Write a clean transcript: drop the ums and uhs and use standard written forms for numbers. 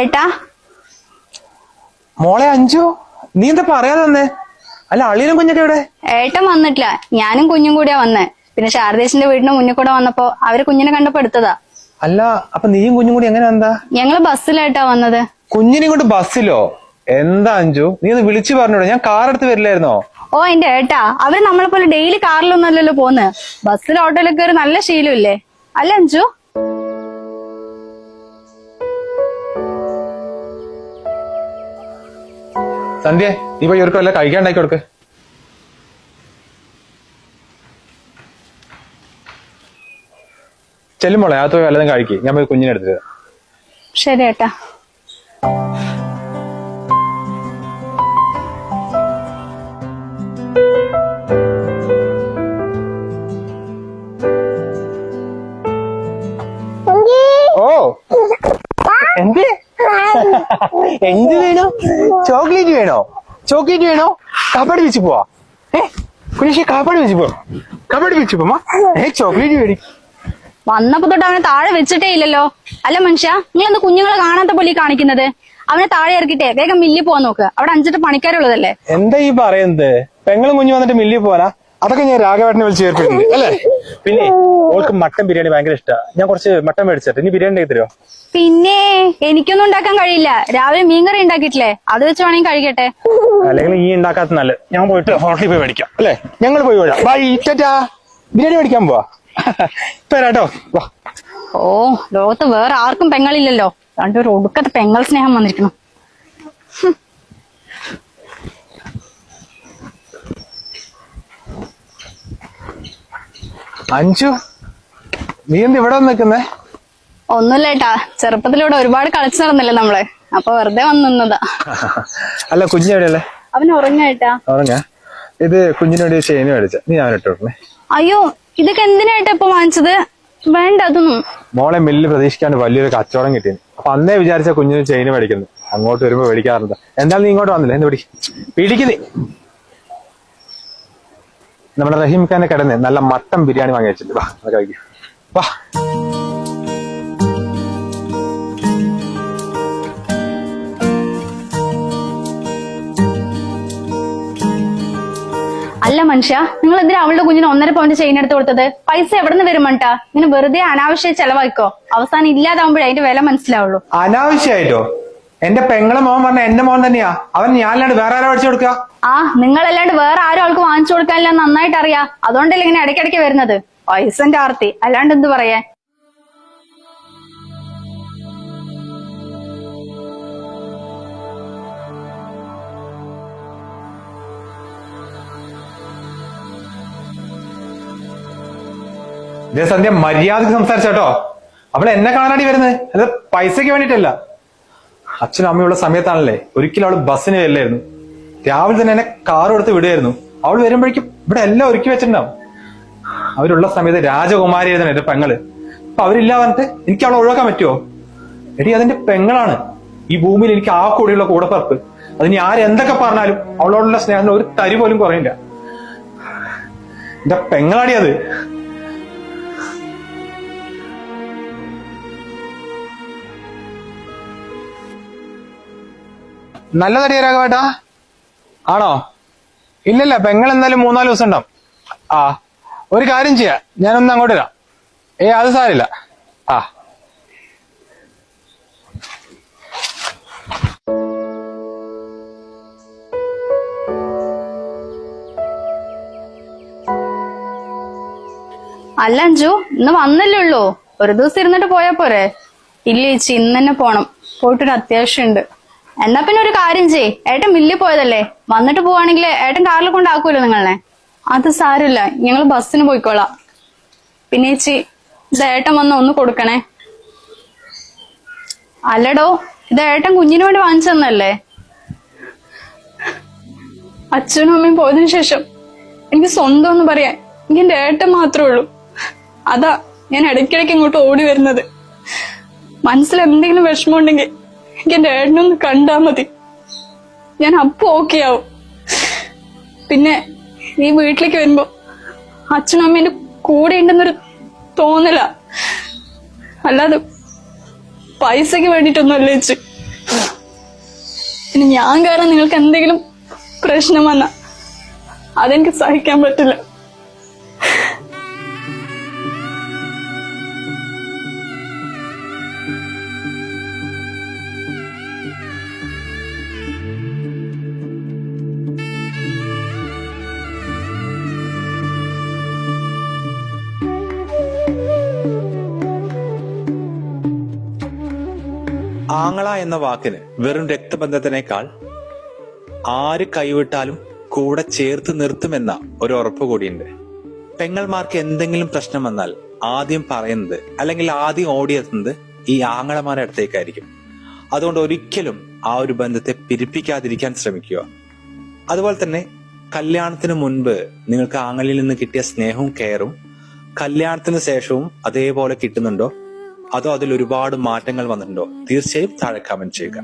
ഏട്ടാ മോളെ അഞ്ചു, നീ എന്താ പറയാതെ വന്നേ? അല്ല അളിയനും കുഞ്ഞൊക്കെ എവിടെ? ഏട്ടൻ വന്നിട്ടില്ല, ഞാനും കുഞ്ഞും കൂടിയാ വന്നേ. പിന്നെ ശാരദേശിന്റെ വീടിന്റെ മുന്നിൽ കൂടെ വന്നപ്പോ അവര് കുഞ്ഞിനെ കണ്ടപ്പോ എടുത്തതാ. അല്ല അപ്പൊ നീയും കുഞ്ഞും കൂടി എങ്ങനെ എന്താ? ഞങ്ങള് ബസ്സിലായിട്ടാ വന്നത്. കുഞ്ഞിനെയും കൊണ്ട് ബസ്സിലോ? എന്താ അഞ്ചു, നീ ഒന്ന് വിളിച്ചു പറഞ്ഞോളൂ, ഞാൻ കാർ എടുത്ത് വരില്ലായിരുന്നോ? ഓ എന്റെ ഏട്ടാ, അവര് നമ്മളെ പോലെ ഡെയിലി കാറിലൊന്നും അല്ലല്ലോ പോന്ന്. ബസ്സിൽ ഓട്ടോയിലൊക്കെ കയറി നല്ല ശീലമില്ലേ? അല്ല അഞ്ചു? സന്ധ്യ, നീ പോയി ഇവർക്ക് വല്ല കഴിക്കാണ്ടാക്കി കൊടുക്ക്. ചെല്ലുമ്പോളെ അത് പോയി വല്ലതും കഴിക്ക്, ഞാൻ പോയി കുഞ്ഞിനെ എടുത്തത്. ശരി ഏട്ടാ. ഓ എന്ത് എന്ത് വേണോ? ചോക്ലേറ്റ് വേണോ? ചോക്ലേറ്റ് വേണോ? കബഡി വെച്ച് പോവാ. കുഞ്ഞി കബഡി വെച്ച് പോവാ. കബഡി വെച്ച് പോവാ. ചോക്ലേറ്റ് വേടി. വന്നപ്പോ തൊട്ട് അവനെ താഴെ വെച്ചിട്ടേ ഇല്ലല്ലോ. അല്ല മനുഷ്യ, നിങ്ങളെന്ത് കുഞ്ഞുങ്ങളെ കാണാത്ത പോലെ കാണിക്കുന്നത്? അവനെ താഴെ ഇറക്കിട്ടെ വേഗം മില്ലി പോവാൻ നോക്ക്. അവിടെ 5 പണിക്കാരുള്ളതല്ലേ. എന്താ ഈ പറയുന്നത്? പെങ്ങളും കുഞ്ഞു വന്നിട്ട് മില്ലി പോവാനാ? അതൊക്കെ ഞാൻ രാഘവേട്ടനെ വിളിച്ച് ചേർത്തിട്ടുണ്ട് അല്ലേ? പിന്നെ ഓൾക്ക് മട്ടൻ ബിരിയാണി ഭയങ്കര ഇഷ്ടമാണ്. ഞാൻ കുറച്ച് മട്ടൻ മേടിച്ചിട്ട് ഇനി ബിരിയാണി തരുമോ? പിന്നെ എനിക്കൊന്നും ഉണ്ടാക്കാൻ കഴിയില്ല. രാവിലെ മീൻകറി ഉണ്ടാക്കിയിട്ടില്ലേ, അത് വെച്ച് വേണമെങ്കിൽ കഴിക്കട്ടെ. അല്ലെങ്കിൽ ഈ ഉണ്ടാക്കാത്ത നല്ല. ഞാൻ പോയിട്ട് ഹോട്ടലിൽ പോയി മേടിക്കാം അല്ലേ? ഞങ്ങൾ പോയി മേടിക്കാം. ബൈ ടാറ്റാ. ബിരിയാണി മേടിക്കാൻ പോവാ. ഇപ്പൊ വരാട്ടോ. വാ. ഓ, ലോകത്ത് വേറെ ആർക്കും പെങ്ങളില്ലല്ലോ. രണ്ടൊരു ഒടുക്കത്തെ പെങ്ങൾ സ്നേഹം വന്നിരിക്കണം. അഞ്ചു, നീ എന്ത് ഇവിടെ നിൽക്കുന്നേ? ഒന്നുമില്ല ഏട്ടാ, ചെറുപ്പത്തിലൂടെ ഒരുപാട് കളിച്ചു നടന്നില്ലേ നമ്മള്, അപ്പൊ വെറുതെ വന്നതാ. അല്ല കുഞ്ഞ് എവിടെയല്ലേ? അവൻ ഉറങ്ങായിട്ടാ. ഉറങ്ങ. ഇത് കുഞ്ഞിനോട് ചെയിൻ മേടിച്ച, നീ അവനിട്ട് കൊടുക്കണേ. അയ്യോ, ഇതൊക്കെ എന്തിനായിട്ടാ ഇപ്പൊ വാങ്ങിച്ചത്? വേണ്ട അതൊന്നും. മോളെ മില്ല് പ്രതീക്ഷിക്കാണ്ട് വലിയൊരു കച്ചവടം കിട്ടി. അപ്പൊ അന്നേ വിചാരിച്ച കുഞ്ഞിന് ചെയിൻ മേടിക്കുന്നു. അങ്ങോട്ട് വരുമ്പോ മേടിക്കാറുണ്ട്. എന്തായാലും നീ ഇങ്ങോട്ട് വന്നില്ല, എന്ത് പിടിക്കുന്നേ? നമ്മുടെ റഹീം ഖാന്റെ കടന്ന് നല്ല മട്ടൻ ബിരിയാണി വാങ്ങി വെച്ചിട്ടുണ്ട്. വാ അത് കഴിക്കും. വാ. അല്ല മനുഷ്യ, നിങ്ങൾ എന്തിനാ അവളുടെ കുഞ്ഞിന് 1.5 പവന്റെ ചെയിൻ എടുത്ത് കൊടുത്തത്? പൈസ എവിടെ നിന്ന് വരും മണ്ടാ? ഇങ്ങനെ വെറുതെ അനാവശ്യം ചെലവായിക്കോ. അവസാനം ഇല്ലാതാവുമ്പോഴേ അതിന്റെ വില മനസ്സിലാവുള്ളൂ. അനാവശ്യമായിട്ടോ? എന്റെ പെങ്ങളെ മോൻ പറഞ്ഞ എന്റെ മോൻ തന്നെയാ. അവൻ ഞാനല്ലാണ്ട് വേറെ ആരാ പഠിച്ചു കൊടുക്കുക? ആ, നിങ്ങളല്ലാണ്ട് വേറെ ആരും ആൾക്ക് വാങ്ങിച്ചു കൊടുക്കാനില്ല നന്നായിട്ട് അറിയാം. അതുകൊണ്ടല്ലേ ഇങ്ങനെ ഇടയ്ക്കിടയ്ക്ക് വരുന്നത്. പൈസന്റെ ആർത്തി, അല്ലാണ്ട് എന്ത് പറയാ. ഇതേ സന്ധ്യ മര്യാദക്ക് സംസാരിച്ചോട്ടോ. അവള് എന്നെ കാണാനാടി വരുന്നത്, അത് പൈസക്ക് വേണ്ടിട്ടല്ല. അച്ഛനും അമ്മയുള്ള സമയത്താണല്ലേ ഒരിക്കലും അവള് ബസ്സിന് വരില്ലായിരുന്നു. രാവിലെ തന്നെ എന്നെ കാർ എടുത്ത് വിടുമായിരുന്നു. അവൾ വരുമ്പോഴേക്കും ഇവിടെ എല്ലാം ഒരുക്കി വെച്ചിട്ടുണ്ടാവും. അവരുള്ള സമയത്ത് രാജകുമാരി ആയിരുന്നു എന്റെ പെങ്ങള്. അപ്പൊ അവരില്ല പറഞ്ഞിട്ട് എനിക്ക് അവളെ ഒഴിവാക്കാൻ പറ്റുമോ? എടി അതെന്റെ പെങ്ങളാണ്. ഈ ഭൂമിയിൽ എനിക്ക് ആ കൂടെയുള്ള കൂടപ്പറപ്പ്. അതിന് ആരെന്തൊക്കെ പറഞ്ഞാലും അവളോടുള്ള സ്നേഹത്തിന് ഒരു തരി പോലും കുറയില്ല. എന്റെ പെങ്ങളാടി അത്. നല്ലതടിയാ രാഘവേട്ടാ? ആണോ? ഇല്ലല്ല, പെങ്ങൾ എന്തായാലും 3-4 ദിവസം ഉണ്ടാവും. ആ, ഒരു കാര്യം ചെയ്യാം, ഞാനൊന്ന് അങ്ങോട്ട് വരാം. അത് സാരില്ല. ആ അല്ല അഞ്ചു, ഇന്ന് വന്നല്ലേ ഉള്ളൂ, ഒരു ദിവസം ഇരുന്നിട്ട് പോയാ പോരെ? ഇല്ല ചേച്ചി, ഇന്ന് തന്നെ പോണം. പോയിട്ടൊരു അത്യാവശ്യമുണ്ട്. എന്നാ പിന്നെ ഒരു കാര്യം ചെയ്യ്, ഏട്ടൻ മില്ലിൽ പോയതല്ലേ, വന്നിട്ട് പോവാണെങ്കിൽ ഏട്ടൻ കാറിൽ കൊണ്ടാക്കൂല്ലോ നിങ്ങളെ. അത് സാരമില്ല, ഞങ്ങൾ ബസ്സിന് പോയിക്കോളാം. പിന്നെ ചേച്ചി, ഇത് ഏട്ടൻ വന്ന് ഒന്ന് കൊടുക്കണേ. അല്ലടോ, ഇത് ഏട്ടൻ കുഞ്ഞിന് വേണ്ടി വാങ്ങിച്ചു തന്നല്ലേ. അച്ഛനും അമ്മയും പോയതിനു ശേഷം എനിക്ക് സ്വന്തം എന്ന് പറയാൻ എനിക്ക് എന്റെ ഏട്ടൻ മാത്രമേ ഉള്ളൂ. അതാ ഞാൻ ഇടയ്ക്കിടയ്ക്ക് ഇങ്ങോട്ട് ഓടി വരുന്നത്. മനസ്സിൽ എന്തെങ്കിലും വിഷമം ഉണ്ടെങ്കിൽ എനിക്ക് എന്റെ ഏട്ടനൊന്ന് കണ്ടാ മതി, ഞാൻ അപ്പൊ ഓക്കെ ആവും. പിന്നെ ഈ വീട്ടിലേക്ക് വരുമ്പോ അച്ഛനും അമ്മേന്റെ കൂടെ ഉണ്ടെന്നൊരു തോന്നല, അല്ലാതെ പൈസക്ക് വേണ്ടിട്ടൊന്നും അല്ല ചേച്ചി. ഇനി ഞാൻ കാരണം നിങ്ങൾക്ക് എന്തെങ്കിലും പ്രശ്നം വന്ന അതെനിക്ക് സഹിക്കാൻ പറ്റില്ല. ആങ്ങള എന്ന വാക്കിന് വെറും രക്തബന്ധത്തിനേക്കാൾ ആര് കൈവിട്ടാലും കൂടെ ചേർത്ത് നിർത്തുമെന്ന ഒരു ഉറപ്പ് കൂടിയുണ്ട്. പെങ്ങൾമാർക്ക് എന്തെങ്കിലും പ്രശ്നം വന്നാൽ ആദ്യം പറയുന്നത് അല്ലെങ്കിൽ ആദ്യം ഓടിയെത്തുന്നത് ഈ ആങ്ങളമാരുടെ അടുത്തേക്കായിരിക്കും. അതുകൊണ്ട് ഒരിക്കലും ആ ഒരു ബന്ധത്തെ പിരിപ്പിക്കാതിരിക്കാൻ ശ്രമിക്കുക. അതുപോലെ തന്നെ കല്യാണത്തിന് മുൻപ് നിങ്ങൾക്ക് ആങ്ങളിൽ നിന്ന് കിട്ടിയ സ്നേഹവും കെയറും കല്യാണത്തിന് ശേഷവും അതേപോലെ കിട്ടുന്നുണ്ടോ, അതോ അതിൽ ഒരുപാട് മാറ്റങ്ങൾ വന്നിട്ടുണ്ടോ? തീർച്ചയായും താഴെ കമന്റ് ചെയ്യുക.